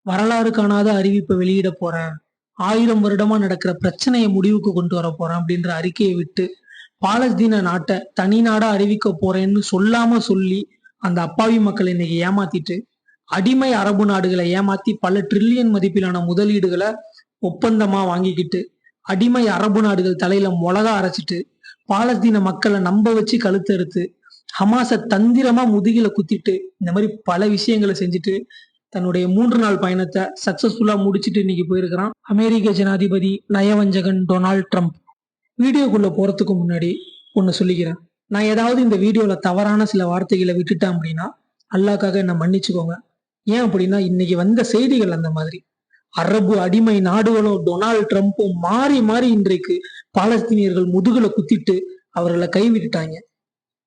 வரலாறு காணாத அறிவிப்பை வெளியிட போறேன், 1000 வருடமா நடக்கிற பிரச்சனையை முடிவுக்கு கொண்டு வர போறேன் அப்படின்ற அறிக்கையை விட்டு பாலஸ்தீன நாட்டை தனி நாடா அறிவிக்க போறேன்னு சொல்லாம சொல்லி அந்த அப்பாவி மக்களை இன்னைக்கு ஏமாத்திட்டு, அடிமை அரபு நாடுகளை ஏமாத்தி பல ட்ரில்லியன் மதிப்பிலான முதலீடுகளை ஒப்பந்தமா வாங்கிக்கிட்டு, அடிமை அரபு நாடுகள் தலையில மிளகா அரைச்சிட்டு, பாலஸ்தீன மக்களை நம்ப வச்சு கழுத்தறுத்து, ஹமாஸை தந்திரமா முதுகில குத்திட்டு, இந்த மாதிரி பல விஷயங்களை செஞ்சுட்டு தன்னுடைய 3 நாள் பயணத்தை சக்சஸ்ஃபுல்லா முடிச்சுட்டு இன்னைக்கு போயிருக்கிறான் அமெரிக்க ஜனாதிபதி நயவஞ்சகன் டொனால்ட் ட்ரம்ப். வீடியோக்குள்ள போறதுக்கு முன்னாடி ஒன்னு சொல்லிக்கிறேன். நான் ஏதாவது இந்த வீடியோல தவறான சில வார்த்தைகளை விட்டுட்டேன் அப்படின்னா அல்லாஹ்க்காக என்ன மன்னிச்சுக்கோங்க. ஏன் அப்படின்னா இன்னைக்கு வந்த செய்திகள் அந்த மாதிரி. அரபு அடிமை நாடுகளும் டொனால்ட் ட்ரம்ப்பும் மாறி மாறி இன்றைக்கு பாலஸ்தீனியர்கள் முதுகுல குத்திட்டு அவர்களை கைவிட்டுட்டாங்க.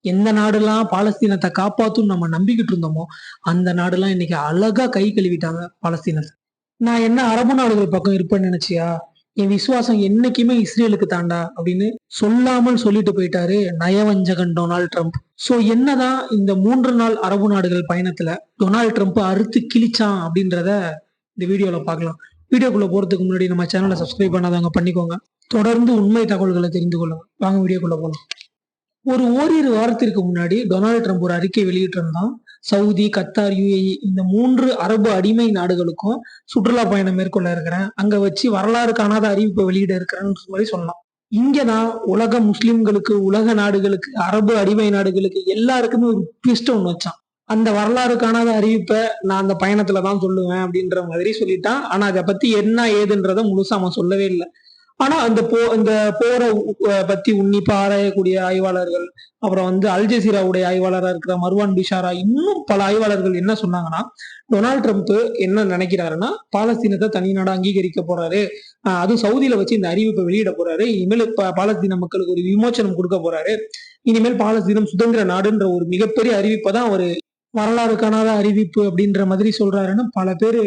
எந்த நாடுலாம் பாலஸ்தீனத்தை காப்பாத்தும் நம்ம நம்பிக்கிட்டு இருந்தோமோ அந்த நாடுலாம் இன்னைக்கு அழகா கை கழுவிட்டாங்க பாலஸ்தீனத்தை. நான் என்ன அரபு நாடுகள் பக்கம் இருப்பேன்னு நினைச்சியா? என் விசுவாசம் என்னைக்குமே இஸ்ரேலுக்கு தாண்டா அப்படின்னு சொல்லாமல் சொல்லிட்டு போயிட்டாரு நயவஞ்சகன் டொனால்ட் ட்ரம்ப். சோ என்னதான் இந்த 3 நாள் அரபு நாடுகள் பயணத்துல டொனால்ட் ட்ரம்ப் அறுத்து கிழிச்சான் அப்படின்றத இந்த வீடியோல பார்க்கலாம். வீடியோக்குள்ள போறதுக்கு முன்னாடி நம்ம சேனலை சப்ஸ்கிரைப் பண்ணாதவங்க பண்ணிக்கோங்க. தொடர்ந்து உண்மை தகவல்களை தெரிந்து கொள்ளுங்க. வாங்க வீடியோக்குள்ள போகலாம். ஓரிரு வாரத்திற்கு முன்னாடி டொனால்ட் ட்ரம்ப் ஒரு அறிக்கை வெளியிட்டிருந்தான். சவுதி, கத்தார், யுஏஇ இந்த 3 அரபு அடிமை நாடுகளுக்கும் சுற்றுலா பயணம் மேற்கொள்ள இருக்கிறேன், அங்க வச்சு வரலாறு காணாத அறிவிப்பை வெளியிட இருக்கிறேன்னு மாதிரி சொன்னான். இங்கதான் உலக முஸ்லிம்களுக்கு, உலக நாடுகளுக்கு, அரபு அடிமை நாடுகளுக்கு எல்லாருக்குமே ஒரு ட்விஸ்ட் ஒண்ணு வச்சான். அந்த வரலாறு காணாத அறிவிப்பை நான் அந்த பயணத்துலதான் சொல்லுவேன் அப்படின்ற மாதிரி சொல்லிட்டான். ஆனா அதை பத்தி என்ன ஏதுன்றத முழுசா அவன் சொல்லவே இல்லை. ஆனா அந்த போரை பத்தி உன்னிப்பா ஆராயக்கூடிய ஆய்வாளர்கள், அப்புறம் அல் ஜசீராவுடைய ஆய்வாளராக இருக்கிற மர்வான் பிஷாரா, இன்னும் பல ஆய்வாளர்கள் என்ன சொன்னாங்கன்னா, டொனால்ட் ட்ரம்ப் என்ன நினைக்கிறாருன்னா பாலஸ்தீனத்தை தனி நாடா அங்கீகரிக்க போறாரு, அதுவும் சவுதியில வச்சு இந்த அறிவிப்பை வெளியிட போறாரு, இனிமேல் பாலஸ்தீன மக்களுக்கு ஒரு விமோச்சனம் கொடுக்க போறாரு, இனிமேல் பாலஸ்தீனம் சுதந்திர நாடுன்ற ஒரு மிகப்பெரிய அறிவிப்பை தான் ஒரு வரலாறு காணாத அறிவிப்பு அப்படின்ற மாதிரி சொல்றாருன்னு பல பேரு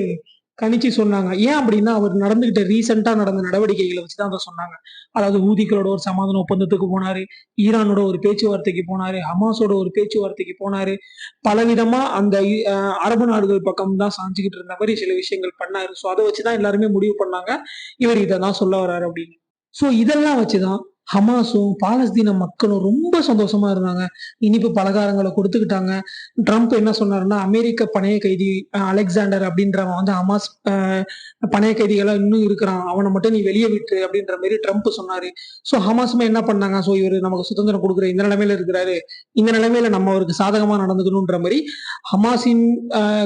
கணிச்சு சொன்னாங்க. ஏன் அப்படின்னா அவர் நடந்துகிட்ட ரீசெண்டா நடந்த நடவடிக்கைகளை வச்சுதான் அதை சொன்னாங்க. அதாவது ஊதிகளோட ஒரு சமாதான ஒப்பந்தத்துக்கு போனாரு, ஈரானோட ஒரு பேச்சுவார்த்தைக்கு போனாரு, ஹமாஸோட ஒரு பேச்சுவார்த்தைக்கு போனாரு, பலவிதமா அந்த அரபு நாடுகள் பக்கம் தான் சாஞ்சுக்கிட்டு இருந்த மாதிரி சில விஷயங்கள் பண்ணாரு. ஸோ அதை வச்சுதான் எல்லாருமே முடிவு பண்ணாங்க இவர் இதை தான் சொல்ல வர்றாரு அப்படின்னு. ஸோ இதெல்லாம் வச்சுதான் ஹமாஸும் பாலஸ்தீன மக்களும் ரொம்ப சந்தோஷமா இருந்தாங்க. இனிப்பு பலகாரங்களை கொடுத்துக்கிட்டாங்க. ட்ரம்ப் என்ன சொன்னாருன்னா, அமெரிக்க பணைய கைதி அலெக்சாண்டர் அப்படின்றவன் ஹமாஸ் பணைய கைதிகளா இன்னும் இருக்கிறான், அவனை மட்டும் நீ வெளியே விட்டு அப்படின்ற மாதிரி ட்ரம்ப் சொன்னாரு. ஸோ ஹமாஸுமே என்ன பண்ணாங்க, ஸோ இவர் நமக்கு சுதந்திரம் கொடுக்குற இந்த நிலைமையில இருக்கிறாரு, இந்த நிலைமையில நம்ம அவருக்கு சாதகமா நடந்துக்கணும்ன்ற மாதிரி ஹமாஸின்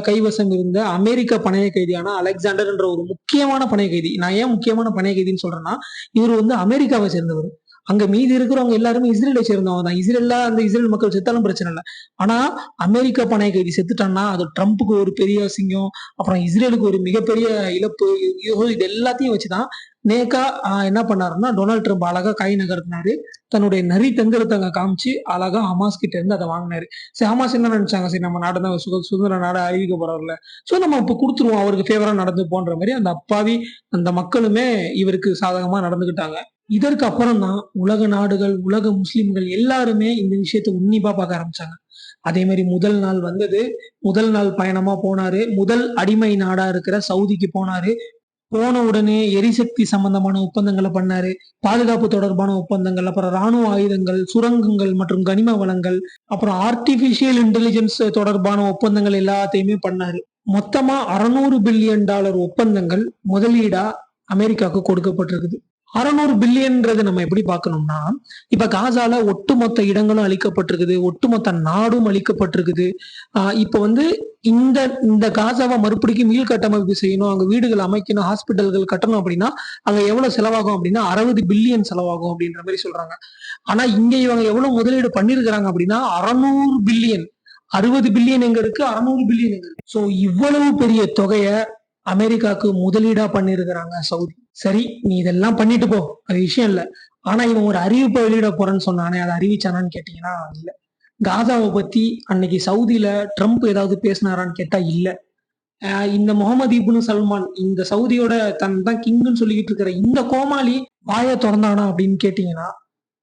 கைவசம் இருந்த அமெரிக்க பணைய கைதியான அலெக்சாண்டர் என்ற ஒரு முக்கியமான பணைய கைதி. நான் ஏன் முக்கியமான பணைய கைதின்னு சொல்றேன்னா, இவர் அமெரிக்காவை சேர்ந்தவர். அங்க மீதி இருக்கிறவங்க எல்லாருமே இஸ்ரேலை சேர்ந்தவங்க தான். இஸ்ரேல் மக்கள் செத்தாலும் பிரச்சனை இல்லை. ஆனா அமெரிக்க பணைய கைதி செத்துட்டான்னா அது ட்ரம்ப்புக்கு ஒரு பெரிய அசிங்கம், அப்புறம் இஸ்ரேலுக்கு ஒரு மிகப்பெரிய இழப்பு. இது எல்லாத்தையும் வச்சுதான் நேக்கா என்ன பண்ணாருன்னா டொனால்ட் ட்ரம்ப் அழகா கை நகர்த்தினாரு. தன்னுடைய நரி தந்திரத்தை காமிச்சு அழகா ஹமாஸ் கிட்ட இருந்து அதை வாங்கினாரு. சரி, ஹமாஸ் என்ன நினைச்சாங்க, சரி நம்ம நாடு தான் சுதந்திர நாடு அறிவிக்க போறோம்ல, சோ நம்ம இப்ப கொடுத்துருவோம், அவருக்கு ஃபேவரா நடந்து போன்ற மாதிரி அந்த அப்பாவி அந்த மக்களுமே இவருக்கு சாதகமா நடந்துகிட்டாங்க. இதற்கு அப்புறம் தான் உலக நாடுகள், உலக முஸ்லிம்கள் எல்லாருமே இந்த விஷயத்த உன்னிப்பா பார்க்க ஆரம்பிச்சாங்க. அதே மாதிரி முதல் நாள் பயணமா போனாரு. முதல் அடிமை நாடா இருக்கிற சவுதிக்கு போனாரு. போன உடனே எரிசக்தி சம்பந்தமான ஒப்பந்தங்களை பண்ணாரு, பாதுகாப்பு தொடர்பான ஒப்பந்தங்கள், அப்புறம் ராணுவ ஆயுதங்கள், சுரங்கங்கள் மற்றும் கனிம வளங்கள், அப்புறம் ஆர்டிபிஷியல் இன்டெலிஜென்ஸ் தொடர்பான ஒப்பந்தங்கள் எல்லாத்தையுமே பண்ணாரு. மொத்தமா $600 பில்லியன் ஒப்பந்தங்கள் முதலீடா அமெரிக்காவுக்கு கொடுக்கப்பட்டிருக்குது. 600 பில்லியன்றது நம்ம எப்படி பார்க்கணும்னா, இப்ப காசால ஒட்டுமொத்த இடங்களும் அழிக்கப்பட்டிருக்குது, ஒட்டுமொத்த நாடும் அழிக்கப்பட்டிருக்குது. இப்ப இந்த காசாவை மறுபடியும் மீள் கட்டமைப்பு செய்யணும், அங்க வீடுகள் அமைக்கணும், ஹாஸ்பிட்டல்கள் கட்டணும் அப்படின்னா அங்க எவ்வளவு செலவாகும் அப்படின்னா 60 பில்லியன் செலவாகும் அப்படின்ற மாதிரி சொல்றாங்க. ஆனா இங்க இவங்க எவ்வளவு முதலீடு பண்ணிருக்கிறாங்க அப்படின்னா 600 பில்லியன். 60 பில்லியன் எங்க இருக்கு, 600 பில்லியன் எங்க இருக்கு. சோ இவ்வளவு பெரிய தொகைய அமெரிக்காவுக்கு முதலீடா பண்ணிருக்கிறாங்க சவுதி. சரி, நீ இதெல்லாம் பண்ணிட்டு போ, அது விஷயம் இல்ல. ஆனா இவன் ஒரு அறிவிப்பை வெளியிட போறேன்னு சொன்னானே, அதை அறிவிச்சானான்னு கேட்டீங்கன்னா இல்ல. காசாவை பத்தி அன்னைக்கு சவுதியில ட்ரம்ப் ஏதாவது பேசினாரான்னு கேட்டா இல்ல. இந்த முகமது இப்னு சல்மான், இந்த சவுதியோட தான் கிங்னு சொல்லிக்கிட்டு இருக்கிற இந்த கோமாளி வாயை திறந்தானா அப்படின்னு கேட்டீங்கன்னா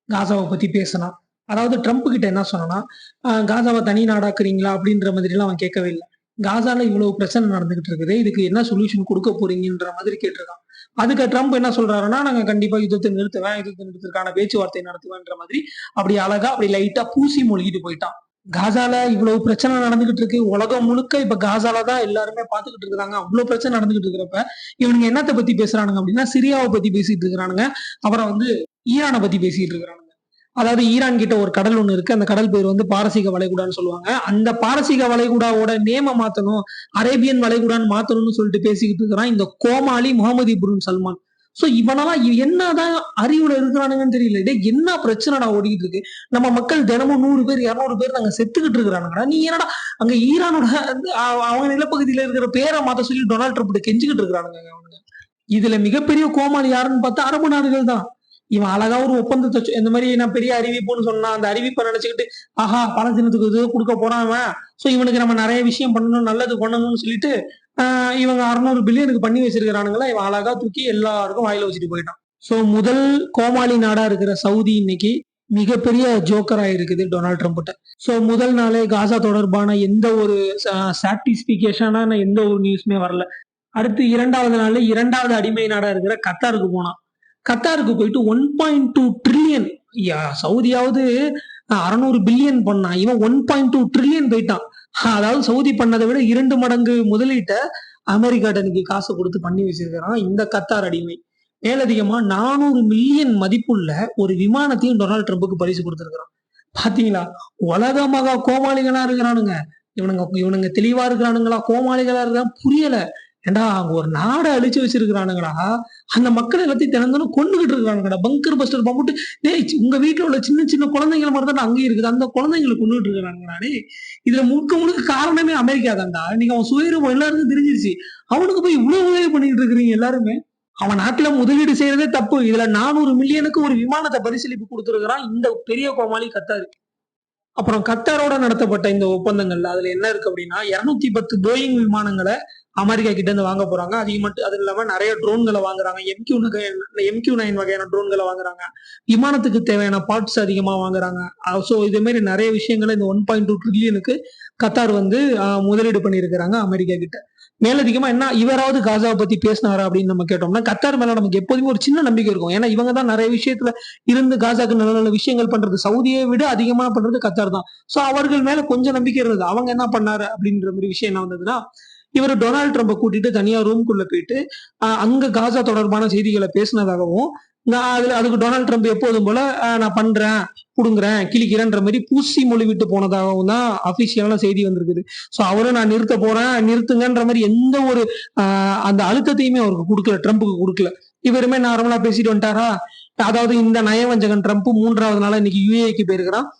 காசாவை பத்தி பேசினா. அதாவது ட்ரம்ப் கிட்ட என்ன சொன்னா, காசாவை தனி நாடாக்குறீங்களா அப்படின்ற மாதிரி எல்லாம் அவன் கேட்கவே இல்லை. காசால இவ்வளவு பிரச்சனை நடந்துகிட்டு இருக்குது. இதுக்கு என்ன சொல்யூஷன் குடுக்க போறீங்கன்ற மாதிரி கேட்டிருக்கான். அதுக்கு ட்ரம்ப் என்ன சொல்றாருன்னா, நாங்க கண்டிப்பா யுத்தத்த நிறுத்துவேன். யுத்தத்த நிறுத்தறதுக்கான பேச்சுவார்த்தை நடத்துவேன்ற மாதிரி அப்படி அழகா அப்படி லைட்டா பூசி மொழிகிட்டு போயிட்டான். காசால இவ்வளவு பிரச்சனை நடந்துகிட்டு இருக்கு. உலகம் முழுக்க இப்ப காசால தான் எல்லாருமே பாத்துக்கிட்டு இருக்காங்க. அவ்வளவு பிரச்சனை நடந்துகிட்டு இருக்கிறப்ப, இவனுங்க என்னத்த பத்தி பேசுறானுங்க அப்படின்னா, சிரியாவை பத்தி பேசிட்டு இருக்கிறானுங்க. அப்புறம் வந்து ஈரானை பத்தி பேசிட்டு இருக்கிறானுங்க. அதாவது ஈரான் கிட்ட ஒரு கடல் ஒண்ணு இருக்கு. அந்த கடல் பேர் வந்து பாரசீக வளைகுடான்னு சொல்லுவாங்க. அந்த பாரசீக வளைகுடாவோட நேம மாத்தணும், அரேபியன் வளைகுடான்னு மாத்தணும்னு சொல்லிட்டு பேசிக்கிட்டு இருக்கிறான் இந்த கோமாளி முகமது இப்னு சல்மான். சோ இவனெல்லாம் என்னதான் அறிவுல இருக்கிறானுங்கன்னு தெரியல. டேய் என்ன பிரச்சனைடா ஓடிக்கிட்டு இருக்கு? நம்ம மக்கள் தினமும் 100 பேர் 200 பேர் நாங்க செத்துக்கிட்டு இருக்கிறானுங்கடா. நீ என்னடா அங்க ஈரானோட அவங்க நிலப்பகுதியில இருக்கிற பேரை மாத்த சொல்லி டொனால்ட் ட்ரம்ப் கெஞ்சிக்கிட்டு இருக்கிறானுங்க அவனுங்க. இதுல மிகப்பெரிய கோமாளி யாருன்னு பார்த்தா அரபு நாடுகள் தான். இவன் அழகா ஒரு ஒப்பந்தத்தை இந்த மாதிரி நான் பெரிய அறிவிப்புன்னு சொன்னா அந்த அறிவிப்பை நினைச்சுக்கிட்டு ஆஹா பாலஸ்தீனத்துக்கு இது கொடுக்க போறான் அவன். சோ இவனுக்கு நம்ம நிறைய விஷயம் பண்ணணும், நல்லது பண்ணணும்னு சொல்லிட்டு இவங்க 600 பில்லியனுக்கு பண்ணி வச்சிருக்கிறானுங்களா, இவன் அழகா தூக்கி எல்லாருக்கும் வாயில வச்சுட்டு போயிட்டான். சோ முதல் கோமாளி நாடா இருக்கிற சவுதி இன்னைக்கு மிகப்பெரிய ஜோக்கரா இருக்குது டொனால்ட் ட்ரம்ப்கிட்ட. சோ முதல் நாளே காசா தொடர்பான எந்த ஒரு சாட்டிஸ்பிகேஷனான எந்த ஒரு நியூஸ்மே வரல. அடுத்து 2வது நாள்ல 2வது அடிமை நாடா இருக்கிற கத்தாருக்கு போனான். கத்தாருக்கு போயிட்டு 1.2 ட்ரில்லியன், சவுதியாவது 600 பில்லியன் பண்ணான், இவன் 1.2 ட்ரில்லியன் போயிட்டான். அதாவது சவுதி பண்ணதை விட 2 மடங்கு முதலீட்ட அமெரிக்காட்ட இன்னைக்கு காசு கொடுத்து பண்ணி வச்சிருக்கிறான் இந்த கத்தார் அடிமை. மேலதிகமா 400 மில்லியன் மதிப்புள்ள ஒரு விமானத்தையும் டொனால்ட் ட்ரம்புக்கு பரிசு கொடுத்திருக்கிறான். பாத்தீங்களா, உலக மகா கோமாளிகளா இருக்கிறானுங்க இவனுங்க தெளிவா இருக்கிறானுங்களா, கோமாளிகளா இருக்கிறான் புரியல. ஏண்டா அங்க ஒரு நாடை அழிச்சு வச்சிருக்கிறானுங்களா, அந்த மக்கள் எல்லாத்தையும் தினந்தோறும் கொண்டுகிட்டு இருக்கானுங்கடா. பங்கர் பஸ்டர் பம்பிட்டு டேய் உங்க வீட்டுல உள்ள சின்ன சின்ன குழந்தைங்களை மாதிரி தான் அங்கேயும் இருக்குது, அந்த குழந்தைங்களை கொண்டுகிட்டு இருக்கிறானுங்கடா. இதுல முழுக்க காரணமே அமெரிக்கா தான்டா. இன்னைக்கு அவன் சுயரூபம் எல்லாருக்கும் தெரிஞ்சிருச்சு. அவனுக்கு போய் இவ்வளவு உதவி பண்ணிட்டு இருக்கிறீங்க எல்லாருமே. அவன் நாட்டுல முதலீடு செய்யறதே தப்பு. இதுல 400 மில்லியனுக்கு ஒரு விமானத்தை பரிசீலிப்பு கொடுத்துருக்கிறான் இந்த பெரிய கோமாளி கத்தாரு. அப்புறம் கத்தாரோட நடத்தப்பட்ட இந்த ஒப்பந்தங்கள்ல அதுல என்ன இருக்கு அப்படின்னா, 210 போயிங் விமானங்களை அமெரிக்கா கிட்ட இருந்து வாங்க போறாங்க. அது இல்லாம நிறைய ட்ரோன்களை வாங்குறாங்க. MQ-9 வகையான ட்ரோன்களை வாங்குறாங்க. விமானத்துக்கு தேவையான பார்ட்ஸ் அதிகமா வாங்குறாங்க. சோ இதே மாதிரி நிறைய விஷயங்களை இந்த 1.2 ட்ரில்லியனுக்கு கத்தார் வந்து முதலீடு பண்ணியிருக்கிறாங்க அமெரிக்கா கிட்ட. மேலதிகமா என்ன இவராவது காசாவை பத்தி பேசினாரா அப்படின்னு நம்ம கேட்டோம்னா, கத்தார் மேல நமக்கு எப்போதுமே ஒரு சின்ன நம்பிக்கை இருக்கும். ஏன்னா இவங்க தான் நிறைய விஷயத்துல இருந்து காசாக்கு நல்ல நல்ல விஷயங்கள் பண்றது. சவுதியை விட அதிகமா பண்றது கத்தார் தான். சோ அவர்கள் மேல கொஞ்சம் நம்பிக்கை இருந்தது. அவங்க என்ன பண்ணாரு அப்படின்ற மாதிரி விஷயம் என்ன வந்ததுன்னா, இவர் டொனால்ட் ட்ரம்பை கூட்டிட்டு தனியா ரூம்குள்ள போயிட்டு அங்க காசா தொடர்பான செய்திகளை பேசினதாகவும், அதுக்கு டொனால்ட் ட்ரம்ப் எப்போதும் போல நான் பண்றேன், புடுங்குறேன், கிழிக்கிறேன்ற மாதிரி பூசி மொழி விட்டு போனதாகவும் தான் அபிஷியலான செய்தி வந்திருக்குது. சோ அவரும் நான் நிறுத்த போறேன், நிறுத்துங்கன்ற மாதிரி எந்த ஒரு அந்த அழுத்தத்தையுமே அவருக்கு கொடுக்கல, ட்ரம்ப்புக்கு கொடுக்கல. இவருமே நார்மலா பேசிட்டு வந்துட்டாரா. அதாவது இந்த நயவஞ்சகன் ட்ரம்ப் 3வது நாளா இன்னைக்கு யுஏஇக்கு போயிருக்கிறான்.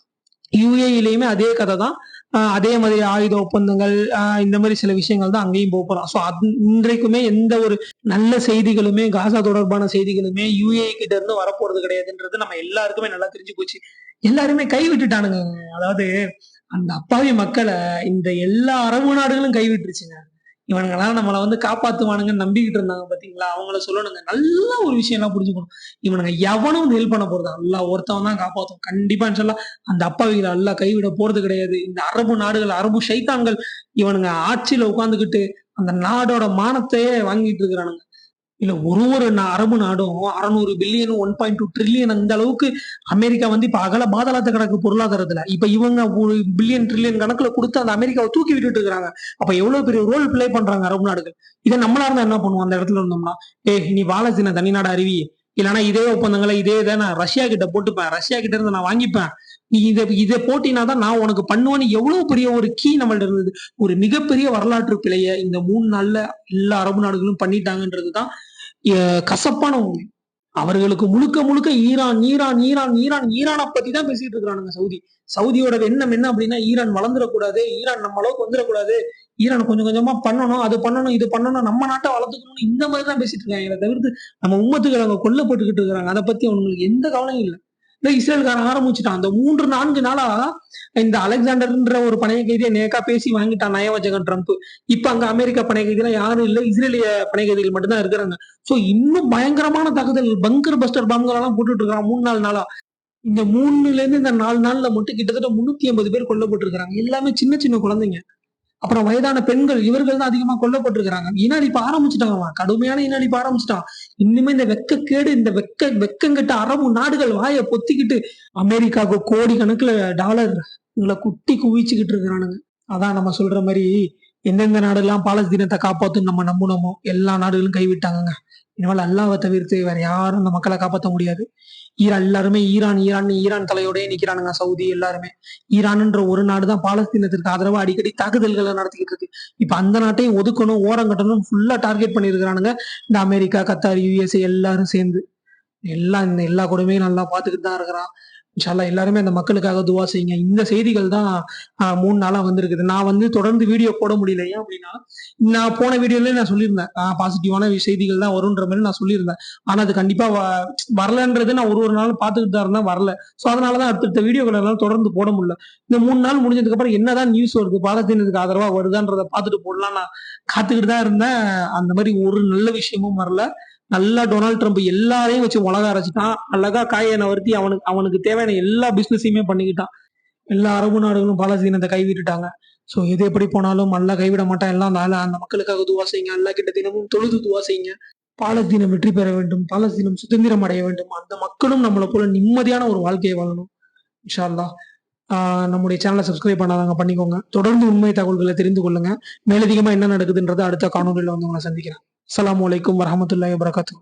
யுஏஇலயுமே அதே கதை தான். அதே மாதிரி ஆயுத ஒப்பந்தங்கள் இந்த மாதிரி சில விஷயங்கள் தான் அங்கேயும் போறான். சோ இன்றைக்குமே எந்த ஒரு நல்ல செய்திகளுமே காசா தொடர்பான செய்திகளுமே யுஏஇ கிட்ட இருந்து வரப்போறது கிடையாதுன்றது நம்ம எல்லாருக்குமே நல்லா தெரிஞ்சு போச்சு. எல்லாருமே கைவிட்டுட்டானுங்க. அதாவது அந்த அப்பாவி மக்களை இந்த எல்லா அரபு நாடுகளும் கைவிட்டுருச்சுங்க. இவனுங்கெல்லாம் நம்மளை வந்து காப்பாத்துவானுங்கன்னு நம்பிக்கிட்டு இருந்தாங்க பாத்தீங்களா, அவங்கள சொல்லணுங்க. நல்ல ஒரு விஷயம் எல்லாம் புரிஞ்சுக்கணும். இவனுங்க எவனும் ஹெல்ப் பண்ண போறது அல்ல, ஒருத்தவன் தான் காப்பாத்தும் கண்டிப்பா சொல்லலாம். அந்த அப்பாவிகளை எல்லாம் கைவிட போறது கிடையாது. இந்த அரபு நாடுகள், அரபு ஷைத்தான்கள் இவனுங்க ஆட்சியில உட்கார்ந்துகிட்டு அந்த நாடோட மானத்தையே வாங்கிட்டு இருக்கிறானுங்க. இல்ல ஒரு அரபு நாடும் 600 பில்லியன் 1.2 ட்ரில்லியன் அந்த அளவுக்கு அமெரிக்கா வந்து இப்ப அகல பாதாளத்தை கிடக்கு பொருளாதாரத்துல. இப்ப இவங்க 1 பில்லியன் ட்ரில்லியன் கணக்குல கொடுத்து அந்த அமெரிக்காவை தூக்கி விட்டுட்டு இருக்காங்க. அப்ப எவ்வளவு பெரிய ரோல் பிளே பண்றாங்க அரபு நாடுகள். இதை நம்மளா இருந்தா என்ன பண்ணுவோம் அந்த இடத்துல இருந்தோம்னா, நீ பாலஸ்தீன தனிநாடு அறிவி, இல்லைன்னா இதே ஒப்பந்தங்களை இதே இதை நான் ரஷ்யா கிட்ட போட்டுப்பேன், ரஷ்யா கிட்ட இருந்து நான் வாங்கிப்பேன், நீ இதை போட்டினாதான் நான் உனக்கு பண்ணுவேன்னு எவ்வளவு பெரிய ஒரு கீ நம்மள்ட்ட இருந்தது. ஒரு மிகப்பெரிய வரலாற்று பிழைய இந்த 3 நாள்ல எல்லா அரபு நாடுகளும் பண்ணிட்டாங்கன்றதுதான் கசப்பான உண்மை. அவர்களுக்கு முழுக்க முழுக்க ஈரான் ஈரான் ஈரான் ஈரான் ஈரானை பத்தி தான் பேசிட்டு இருக்கிறானுங்க. சவுதியோட எண்ணம் என்ன அப்படின்னா, ஈரான் வளர்ந்துடக்கூடாது, ஈரான் நம்ம அளவுக்கு வந்துடக்கூடாது, ஈரான் கொஞ்சம் கொஞ்சமா பண்ணணும், அது பண்ணணும், இது பண்ணணும், நம்ம நாட்டை வளர்த்துக்கணும், இந்த மாதிரி தான் பேசிட்டு இருக்காங்க. இதை தவிர்த்து நம்ம உம்மத்துக்கள் அவங்க கொல்லப்பட்டுக்கிட்டு இருக்கிறாங்க. அதை பத்தி அவங்களுக்கு எந்த கவலையும் இல்லை. இஸ்ரேல்காரன் ஆரம்பிச்சுட்டான். அந்த 3-4 நாளா இந்த அலெக்சாண்டர்ன்ற ஒரு பணைய கைதியை நேக்கா பேசி வாங்கிட்டான் நயவஞ்சகன் ட்ரம்ப். இப்ப அங்க அமெரிக்கா பணைய கைதிலாம் யாரும் இல்ல, இஸ்ரேலிய பணைய கைதிகள் மட்டும்தான் இருக்கிறாங்க. சோ இன்னும் பயங்கரமான தாக்குதல், பங்கர் பஸ்டர் பாம்கள் எல்லாம் போட்டுட்டு இருக்கான் 3-4 நாளா. இந்த 3ல இருந்து இந்த 4 நாள்ல மட்டும் கிட்டத்தட்ட 350 பேர் கொல்லப்பட்டு இருக்காங்க. எல்லாமே சின்ன சின்ன குழந்தைங்க. அப்புறம் வயதான பெண்கள் இவர்கள் தான் அதிகமா கொல்லப்பட்டிருக்கிறாங்க. இனஅழிப்பு ஆரம்பிச்சுட்டான், அவன் கடுமையான இனஅழிப்பு ஆரம்பிச்சுட்டான். இன்னுமே இந்த வெக்கக்கேடு, இந்த வெக்கங்கெட்ட அரபு நாடுகள் வாயை பொத்திக்கிட்டு அமெரிக்காவுக்கு கோடி கணக்குல டாலர் குட்டி குவிச்சுக்கிட்டு இருக்கிறானுங்க. அதான் நம்ம சொல்ற மாதிரி எந்தெந்த நாடெல்லாம் பாலஸ்தீனத்தை காப்பாத்துன்னு நம்ம நம்புனோமோ எல்லா நாடுகளும் கைவிட்டாங்க. இனிமேல் அல்லாவை தவிர்த்து வேற யாரும் அந்த மக்களை காப்பாற்ற முடியாது. எல்லாருமே ஈரான் தலையோடய நிக்கிறானுங்க. சவுதி எல்லாருமே ஈரான்ன்ற ஒரு நாடு தான் பாலஸ்தீனத்திற்கு ஆதரவா அடிக்கடி தாக்குதல்களை நடத்திக்கிட்டு இருக்கு. இப்ப அந்த நாட்டையும் ஒதுக்கணும், ஓரம் கட்டணும் ஃபுல்லா டார்கெட் பண்ணிருக்கிறானுங்க இந்த அமெரிக்கா, கத்தார், யுஎஸ்ஏ எல்லாரும் சேர்ந்து. எல்லா கொடுமையும் நல்லா பார்த்துக்கிட்டு தான் இருக்கிறான். இன்ஷா அல்லாஹ் எல்லாருமே அந்த மக்களுக்காக துவா செய்யுங்க. இந்த செய்திகள் தான் 3 நாளா வந்திருக்குது. நான் தொடர்ந்து வீடியோ போட முடியல. ஏன் அப்படின்னா, நான் போன வீடியோலயே நான் சொல்லியிருந்தேன். பாசிட்டிவான செய்திகள் தான் வரும்ன்ற மாதிரி நான் சொல்லியிருந்தேன். ஆனா அது கண்டிப்பா வரலன்றது நான் ஒரு நாளும் பார்த்துக்கிட்டு தான் இருந்தேன், வரல. ஸோ அதனாலதான் அடுத்தடுத்த வீடியோக்கள் எல்லாம் தொடர்ந்து போட முடியல. இந்த 3 நாள் முடிஞ்சதுக்கு அப்புறம் என்னதான் நியூஸ் வருது, பாலஸ்தீனத்துக்கு ஆதரவா வருதான்றதை பார்த்துட்டு போடலாம் நான் காத்துக்கிட்டு தான் இருந்தேன். அந்த மாதிரி ஒரு நல்ல விஷயமும் வரல. நல்லா டொனால்ட் ட்ரம்ப் எல்லாரையும் வச்சு உலக அரைச்சிட்டான். அழகா காயை நவர்த்தி அவனுக்கு தேவையான எல்லா பிசினஸையுமே பண்ணிக்கிட்டான். எல்லா அரபு நாடுகளும் பாலஸ்தீனத்தை கைவிட்டுட்டாங்க. சோ எது எப்படி போனாலும் அல்லா கைவிட மாட்டான். எல்லாம் அந்த மக்களுக்காக துவா செய்யுங்க. அல்லா கிட்ட தினமும் தொழுது துவா செய்யுங்க. பாலஸ்தீனம் வெற்றி பெற வேண்டும், பாலஸ்தீனம் சுதந்திரம் அடைய வேண்டும். அந்த மக்களும் நம்மளை போல நிம்மதியான ஒரு வாழ்க்கையை வாழணும். இன்ஷா அல்லாஹ். நம்முடைய சேனலை சப்ஸ்கிரைப் பண்ணாதவங்க பண்ணிக்கோங்க. தொடர்ந்து உண்மை தகவல்களை தெரிந்து கொள்ளுங்க. மேலதிகமா என்ன நடக்குதுன்றதை அடுத்த காணொலியில உங்களை சந்திக்கிறேன். அஸ்ஸலாமு அலைக்கும் வரஹ்மத்துல்லாஹி வபரகாத்துஹு.